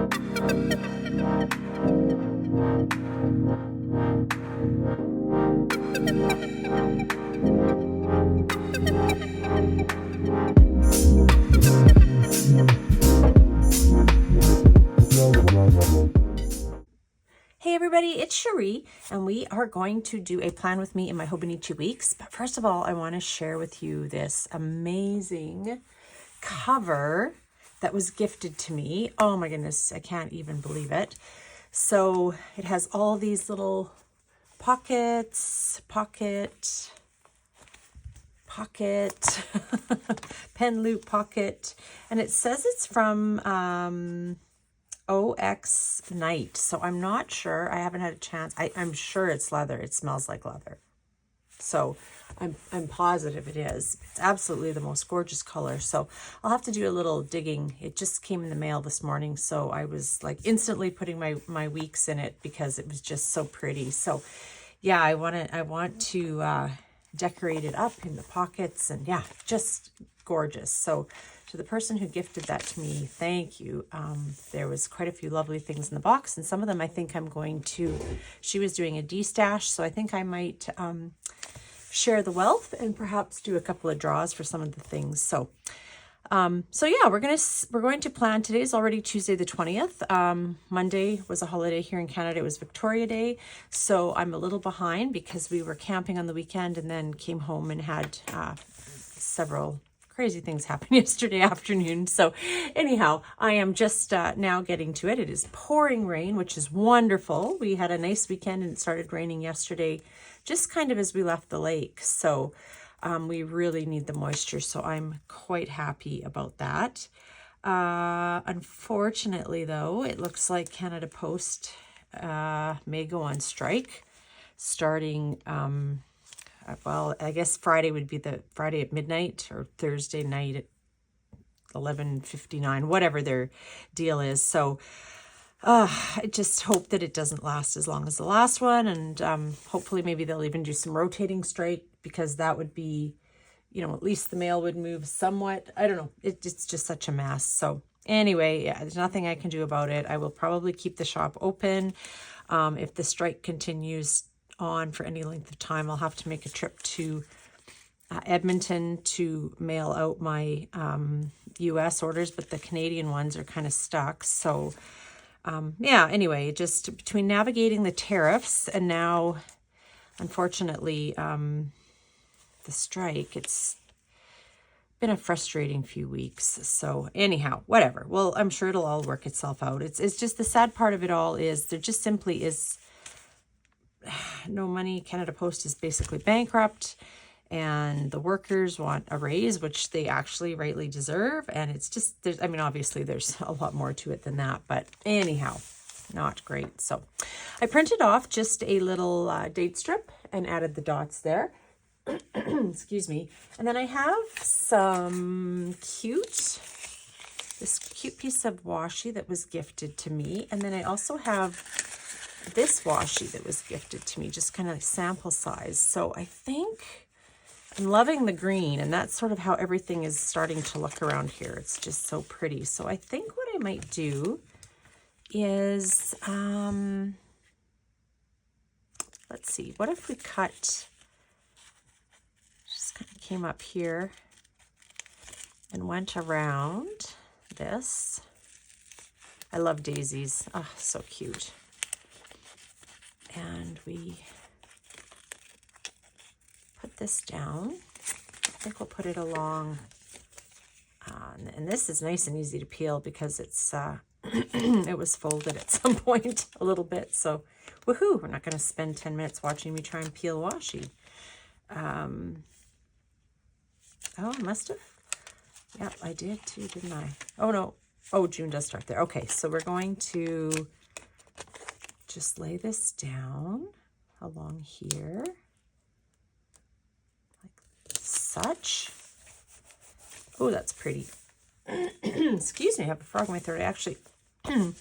Hey everybody, it's Cherie, and we are going to do a plan with me in my Hobonichi Weeks. But first of all, I want to share with you this amazing cover that was gifted to me. Oh my goodness, I can't even believe it. So it has all these little pockets, pocket, pen loop pocket, and it says it's from OX Night. So I'm not sure. I haven't had a chance. I'm sure it's leather. It smells like leather. So I'm positive it is. It's absolutely the most gorgeous color. So I'll have to do a little digging. It just came in the mail this morning. So I was like instantly putting my weeks in it because it was just so pretty. So yeah, I want to decorate it up in the pockets, and yeah, just gorgeous. So to the person who gifted that to me, thank you. There was quite a few lovely things in the box, and some of them I think I'm going to, she was doing a de-stash, so I think I might share the wealth and perhaps do a couple of draws for some of the things. So yeah, we're going to plan. Today's already Tuesday the 20th. Monday was a holiday here in Canada. It was Victoria Day. So I'm a little behind because we were camping on the weekend and then came home and had several crazy things happen yesterday afternoon. So anyhow, I am just now getting to it. It is pouring rain, which is wonderful. We had a nice weekend and it started raining yesterday, just kind of as we left the lake. So we really need the moisture, so I'm quite happy about that. Unfortunately, though, it looks like Canada Post may go on strike starting, well, I guess Friday would be the Friday at midnight or Thursday night at 11:59, whatever their deal is. So I just hope that it doesn't last as long as the last one, and hopefully maybe they'll even do some rotating strike, because that would be, you know, at least the mail would move somewhat. I don't know. It's just such a mess. So anyway, yeah, there's nothing I can do about it. I will probably keep the shop open. If the strike continues on for any length of time, I'll have to make a trip to Edmonton to mail out my US orders, but the Canadian ones are kind of stuck. So yeah, anyway, just between navigating the tariffs and now, unfortunately, the strike, it's been a frustrating few weeks. So anyhow, whatever. Well, I'm sure it'll all work itself out. It's just the sad part of it all is there just simply is no money. Canada Post is basically bankrupt, and the workers want a raise, which they actually rightly deserve. And it's just, there's, I mean, obviously there's a lot more to it than that, but anyhow, not great. So I printed off just a little date strip and added the dots there. Excuse me. And then I have this cute piece of washi that was gifted to me. And then I also have this washi that was gifted to me, just kind of sample size. So I think I'm loving the green, and that's sort of how everything is starting to look around here. It's just so pretty. So I think what I might do is, let's see, what if we cut, just kind of came up here and went around this. I love daisies. Oh, so cute. And we put this down. I think we'll put it along. And this is nice and easy to peel because it's it was folded at some point a little bit. So woohoo, we're not going to spend 10 minutes watching me try and peel washi. Oh, I must have. Yep, I did too, didn't I? Oh, no. Oh, June does start there. Okay, so we're going to just lay this down along here, like such. Oh, that's pretty. Excuse me, I have a frog in my throat. I actually, I'm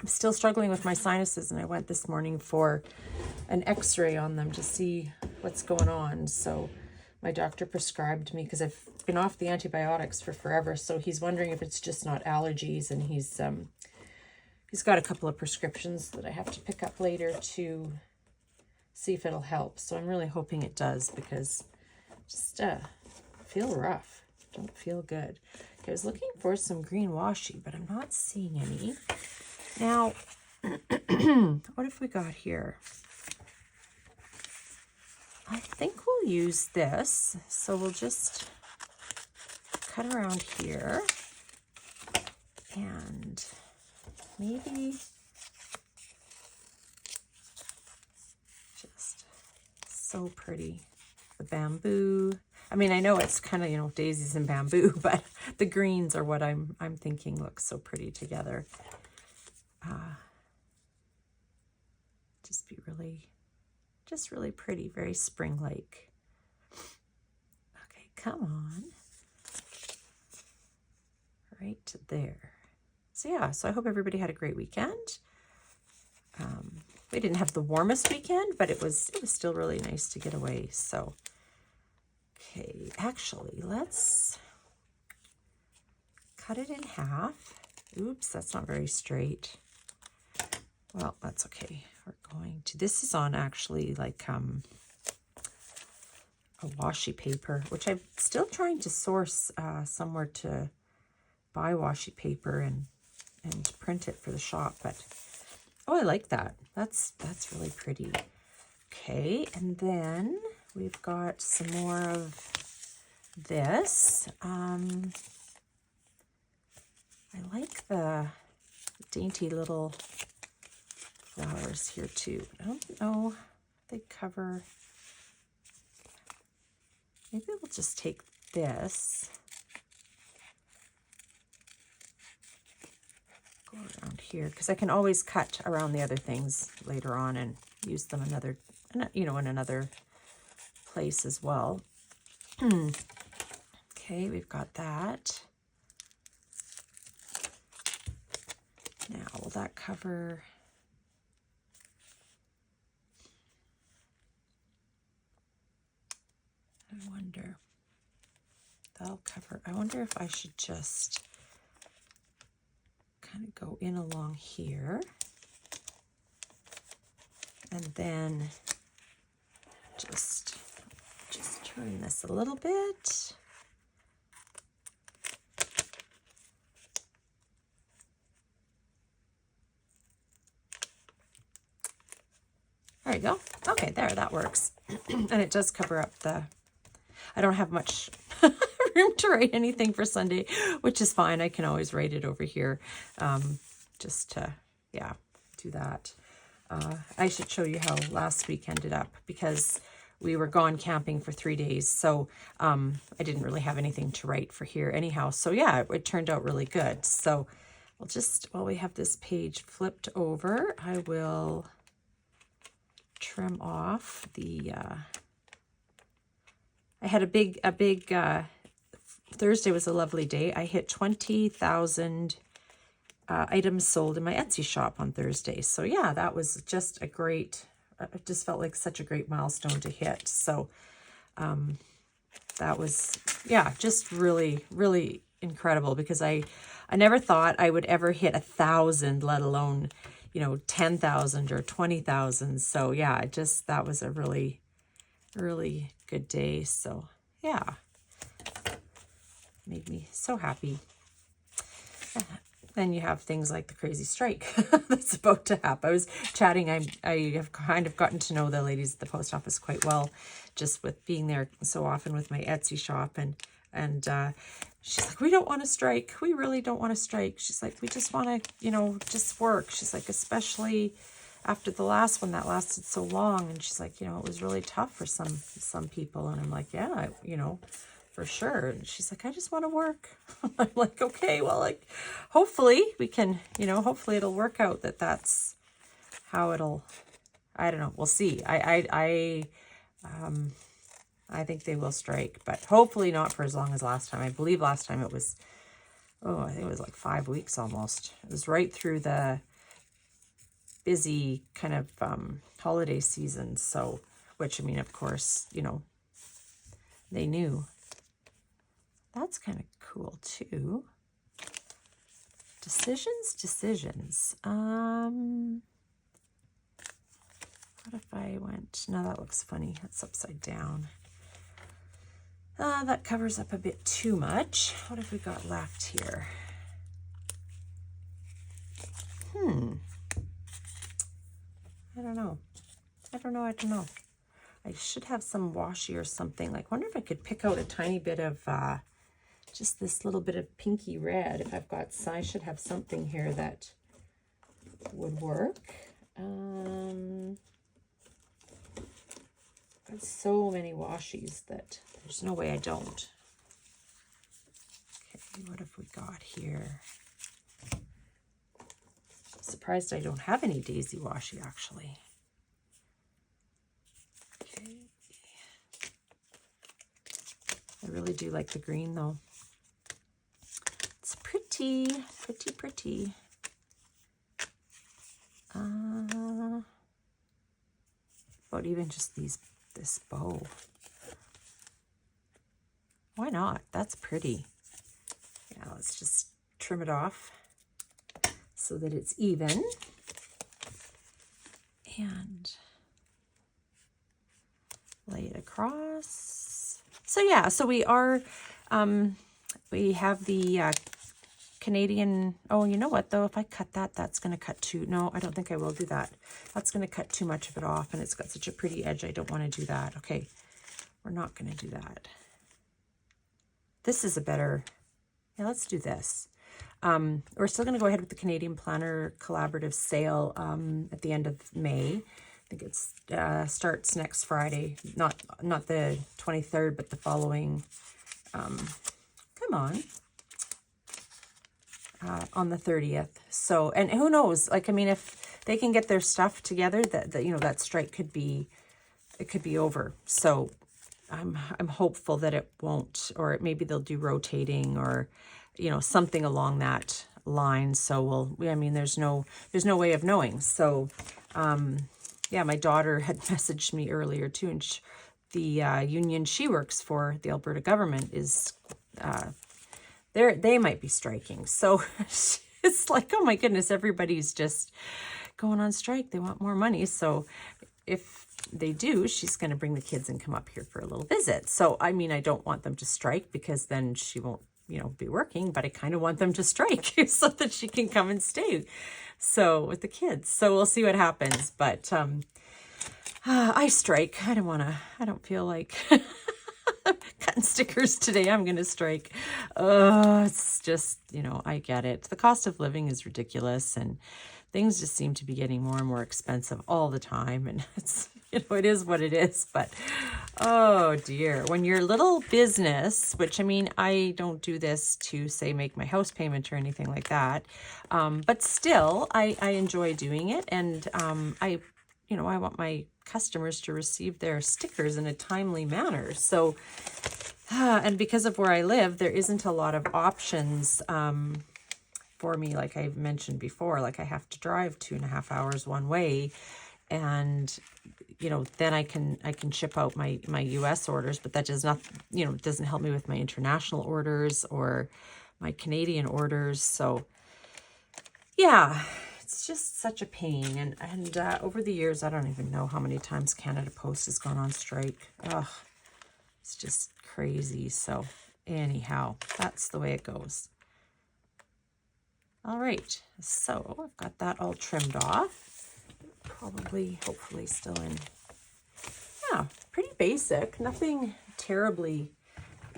still struggling with my sinuses, and I went this morning for an x-ray on them to see what's going on. So my doctor prescribed me, because I've been off the antibiotics for forever, so he's wondering if it's just not allergies, and he's He's got a couple of prescriptions that I have to pick up later to see if it'll help. So I'm really hoping it does, because just feel rough. Don't feel good. Okay, I was looking for some green washi, but I'm not seeing any. Now, what have we got here? I think we'll use this. So we'll just cut around here and maybe just so pretty. The bamboo. I mean, I know it's kind of, you know, daisies and bamboo, but the greens are what I'm thinking looks so pretty together. Just really pretty, very spring-like. Okay, come on. Right there. So yeah, so I hope everybody had a great weekend. We didn't have the warmest weekend, but it was still really nice to get away. So, okay, actually, let's cut it in half. Oops, that's not very straight. Well, that's okay. We're going to, this is on actually like a washi paper, which I'm still trying to source somewhere to buy washi paper and print it for the shop. But oh, I like that. That's really pretty. Okay, and then we've got some more of this. I like the dainty little flowers here too. I don't know if they cover. Maybe we'll just take this, go around here, because I can always cut around the other things later on and use them another, you know, in another place as well. Okay, we've got that. Now, will that cover? I wonder. That'll cover. I wonder if I should just kind of go in along here and then just turn this a little bit. There you go. Okay, there, that works. And it does cover up the, I don't have much room to write anything for Sunday, which is fine. I can always write it over here. Just to, yeah, do that. I should show you how last week ended up, because we were gone camping for 3 days. So I didn't really have anything to write for here anyhow. So yeah, it turned out really good. So we'll just, while we have this page flipped over, I will trim off the, I had a big, Thursday was a lovely day. I hit 20,000 items sold in my Etsy shop on Thursday. So yeah, that was just a great, it just felt like such a great milestone to hit. So that was, yeah, just really, really incredible, because I never thought I would ever hit 1,000, let alone, you know, 10,000 or 20,000. So yeah, that was a really, really good day. So yeah, made me so happy. Then you have things like the crazy strike that's about to happen. I was chatting, I have kind of gotten to know the ladies at the post office quite well, just with being there so often with my Etsy shop, and she's like, we don't want to strike. We really don't want to strike. She's like, we just want to, you know, just work. She's like, especially after the last one that lasted so long. And she's like, you know, it was really tough for some people. And I'm like, yeah, you know, for sure. And she's like, I just want to work. I'm like, okay, well, like, hopefully we can, you know, hopefully it'll work out that's how it'll, I don't know. We'll see. I think they will strike, but hopefully not for as long as last time. I believe last time it was, I think it was like 5 weeks almost. It was right through the busy kind of holiday season. So, which, I mean, of course, you know, they knew. That's kind of cool too. Decisions. What if I went, no, that looks funny. That's upside down. That covers up a bit too much. What have we got left here? I don't know. I don't know. I should have some washi or something. Like, wonder if I could pick out a tiny bit of just this little bit of pinky red. If I've got, I should have something here that would work. Got so many washies that there's no way I don't. Okay, what have we got here? Surprised I don't have any daisy washi actually. Okay. I really do like the green though. It's pretty. But even just this bow. Why not? That's pretty. Yeah, let's just trim it off so that it's even. And lay it across. So yeah, so we are, we have the Canadian, oh, you know what though, if I cut that, that's going to cut too, no, I don't think I will do that. That's going to cut too much of it off, and it's got such a pretty edge, I don't want to do that. Okay, we're not going to do that. This is a better, yeah, let's do this. We're still going to go ahead with the Canadian Planner Collaborative sale at the end of May. I think it's starts next Friday, not the 23rd, but the following, come on the 30th. So, and who knows, like, I mean, if they can get their stuff together, that you know, that strike could be, it could be over. So I'm hopeful that it won't, or maybe they'll do rotating or, you know, something along that line. So I mean, there's no way of knowing. So, yeah, my daughter had messaged me earlier too, and the union she works for, the Alberta government, is, they might be striking. So it's like, oh my goodness, everybody's just going on strike. They want more money. So if they do, she's going to bring the kids and come up here for a little visit. So, I mean, I don't want them to strike because then she won't, you know, be working, but I kind of want them to strike so that she can come and stay. So with the kids, so we'll see what happens. But, I strike. I don't feel like cutting stickers today. I'm going to strike. It's just, you know, I get it. The cost of living is ridiculous, and things just seem to be getting more and more expensive all the time. And it's, you know, it is what it is. But, oh dear, when your little business, which, I mean, I don't do this to, say, make my house payment or anything like that. But still, I enjoy doing it. And I want my customers to receive their stickers in a timely manner. So, and because of where I live, there isn't a lot of options for me. Like I've mentioned before, like I have to drive 2.5 hours one way, and, you know, then I can ship out my US orders, but that does not, you know, doesn't help me with my international orders or my Canadian orders. So yeah, it's just such a pain. And over the years, I don't even know how many times Canada Post has gone on strike. Ugh, it's just crazy. So anyhow, that's the way it goes. All right, so I've got that all trimmed off. Probably, hopefully still in. Yeah, pretty basic. Nothing terribly,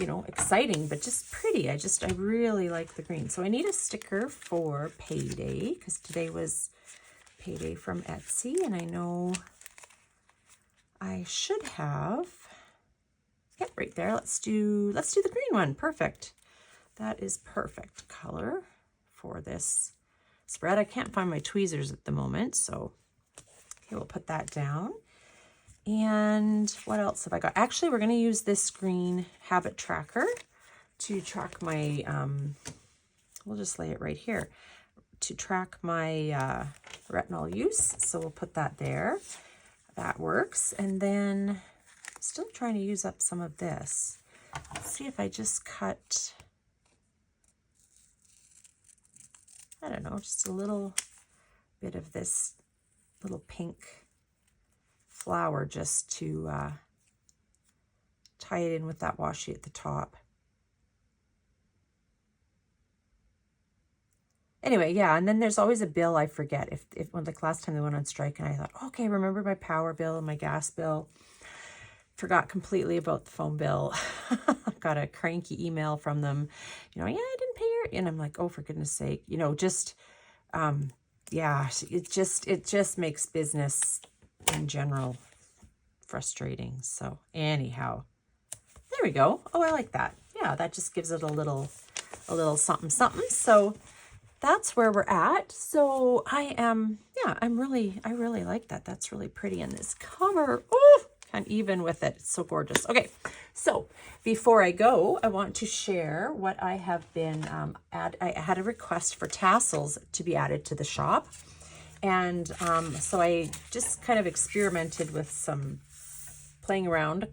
you know, exciting, but just pretty. I really like the green. So I need a sticker for payday, because today was payday from Etsy, and I know I should have, yeah, right there. Let's do the green one. Perfect. That is perfect color for this spread. I can't find my tweezers at the moment, so okay, we'll put that down. And what else have I got? Actually, we're going to use this green habit tracker to track my, we'll just lay it right here, to track my retinol use. So we'll put that there. That works. And then still trying to use up some of this. Let's see if I just cut, I don't know, just a little bit of this little pink flower just to tie it in with that washi at the top. Anyway, yeah, and then there's always a bill I forget. If when like last time they went on strike and I thought, okay, remember my power bill and my gas bill. Forgot completely about the phone bill. Got a cranky email from them, yeah, I didn't pay your, and I'm like, oh, for goodness sake, just, yeah, it just makes business in general frustrating. So anyhow, there we go. Oh, I like that. Yeah, that just gives it a little something something. So that's where we're at. So I really like that. That's really pretty in this cover. Oh, can't even with it. It's so gorgeous. Okay, so before I go, I want to share what I have been, I had a request for tassels to be added to the shop. And so I just kind of experimented with some playing around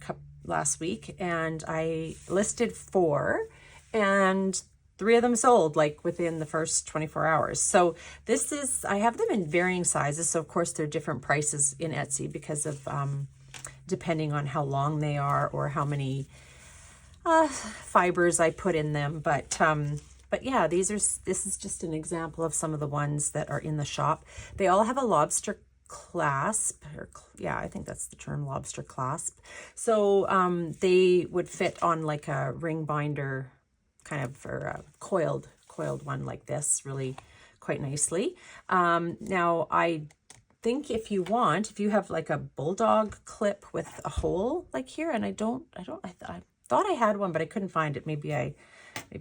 last week, and I listed 4, and 3 of them sold like within the first 24 hours. So this is, I have them in varying sizes. So of course they're different prices in Etsy because of, depending on how long they are or how many fibers I put in them. But yeah, this is just an example of some of the ones that are in the shop. They all have a lobster clasp, or yeah, I think that's the term, lobster clasp. So they would fit on like a ring binder kind of, or a coiled one like this, really quite nicely. Now I think if you have like a bulldog clip with a hole like here, and I thought I had one, but I couldn't find it. Maybe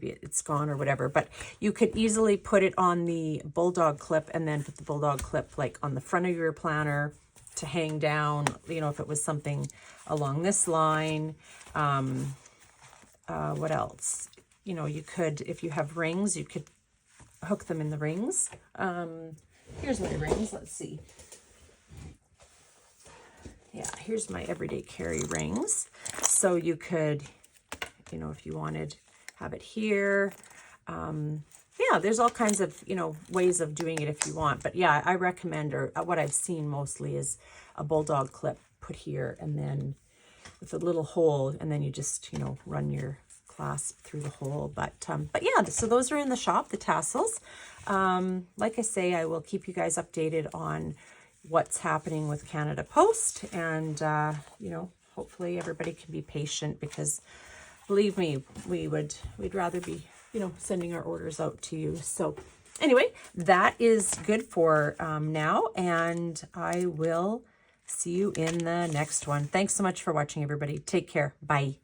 it's gone or whatever, but you could easily put it on the bulldog clip and then put the bulldog clip like on the front of your planner to hang down, if it was something along this line. What else? You could, if you have rings, you could hook them in the rings. Here's my rings. Let's see. Yeah, here's my everyday carry rings. So you could, if you wanted, have it here. Yeah, there's all kinds of, ways of doing it if you want. But yeah, I recommend, or what I've seen mostly is a bulldog clip put here, and then with a little hole, and then you just, run your clasp through the hole. But yeah, so those are in the shop, the tassels. Like I say, I will keep you guys updated on what's happening with Canada Post, and hopefully everybody can be patient, because believe me, we'd rather be sending our orders out to you. So anyway, that is good for now, and I will see you in the next one. Thanks so much for watching, everybody. Take care. Bye.